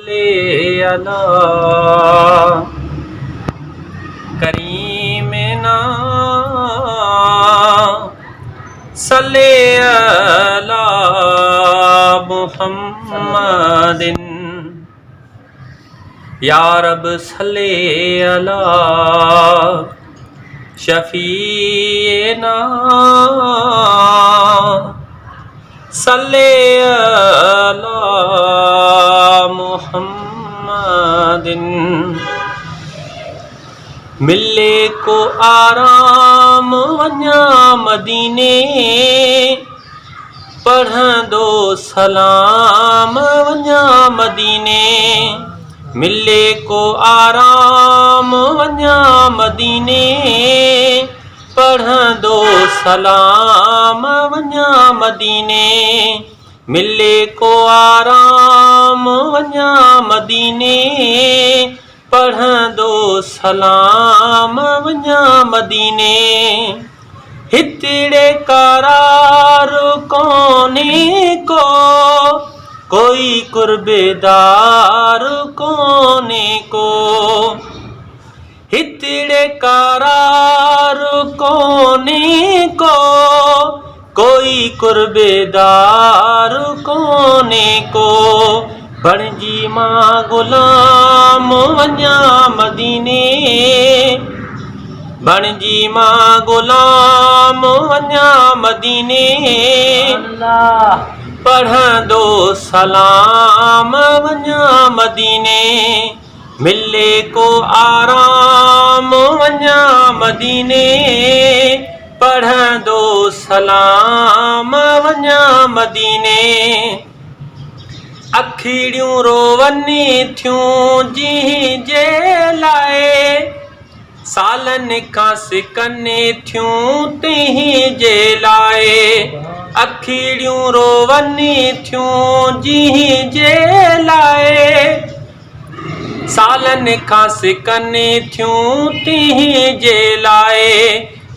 ले अला करीमना सल्ले अला मुहम्मदिन या रब सल्ले अला शफीना सल्ले अला मुहम्मदिन। मिले को आराम वञा मदीने पढ़ंदो सलाम वञा मदीने। मिले को आराम वञा मदीने पढ़ंदो सलाम वञा मदीने। मिले को आराम वञा मदीने पढ़ंदो सलाम वञा मदीने। हितड़े करार कोने को कोई कुर्बेदार कोने को। हितड़े करार कोने को कोई कुर्बेदार कोने को। बणजी मां गुलाम वञा मदीने बणजी मां गुलाम वञा मदीने। पढ़ंदो सलाम वञा मदीने। मिले को आराम वञा मदीने पढ़ंदो सलाम वञा मदीने। अखिड़ियूं रोवनी थियूं जी जे लाए सालनि खां सिकने थियूं तंहिं जे लाए। अखिड़ियूं रोवनी थियूं जी जे लाए सालनि खां सिकने थियूं तंहिं जे लाए।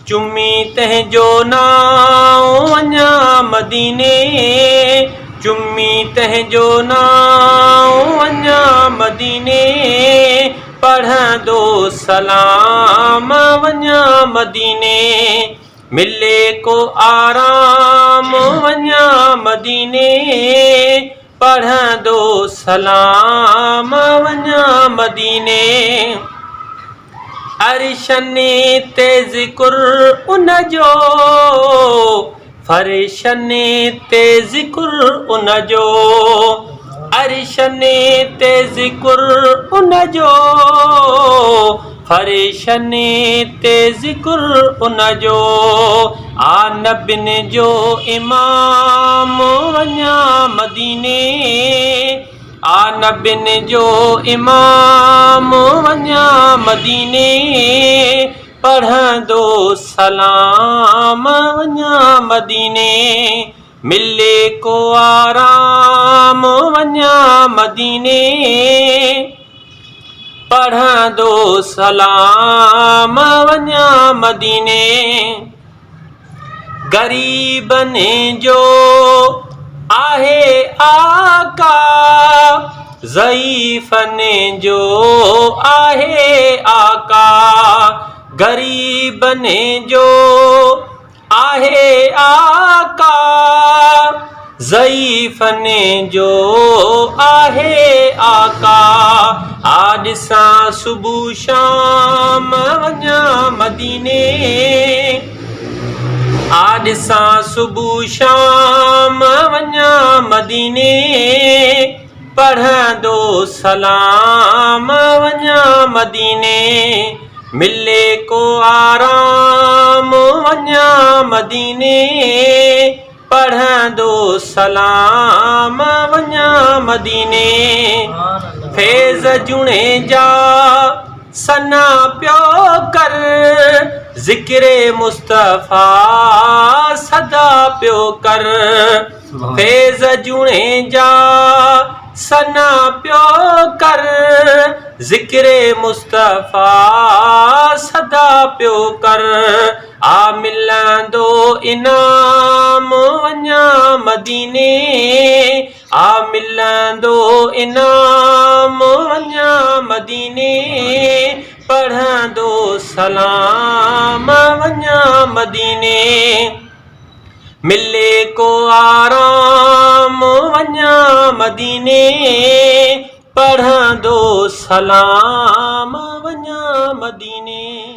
चुमी तंहिंजो नाम वञा मदीने चुमी तंहिंजो नाम वञा मदीने पढ़ंदो सलाम वञा मदीने। मिले को आराम वञा मदीने पढ़ंदो सलाम वञा मदीने। अरिशने ते ज़िक्र उनजो फरिशने ते ज़िक्र उनजो। अरिशने ते ज़िक्र उनजो फरिशने ते ज़िक्र उनजो। आ नबिन जो इमाम वञा मदीने आ नबिन जो इमाम वञा मदीने पढ़ंदो सलाम वञा मदीने। मिले को आराम वञा मदीने पढ़ंदो सलाम वञा मदीने। गरीबने जो आहे आका ज़ईफ़ने जो आहे आका। गरीबने जो आहे आका ज़ईफ़ने जो आहे आका। आज सां सुबह शाम वञा मदीने आज सां सुबह शाम वञा मदीने पढ़ंदो सलाम वञा मदीने। मिले को आराम वञा मदीने पढ़ंदो सलाम वञा मदीने। फैज़ जुणे जा सना पियो कर ज़िक्रे मुस्तफ़ा सदा पियो कर। फैज़ जुणे जा सना पियो कर ज़िक्रे मुस्तफ़ा सदा पियो कर। आ मिलंदो इनाम वञा मदीने आ मिलंदो इनाम वञा मदीने पढ़ंदो सलाम वञा मदीने मिले को आराम वञा मदीने पढ़ंदो सलाम वञा मदीने।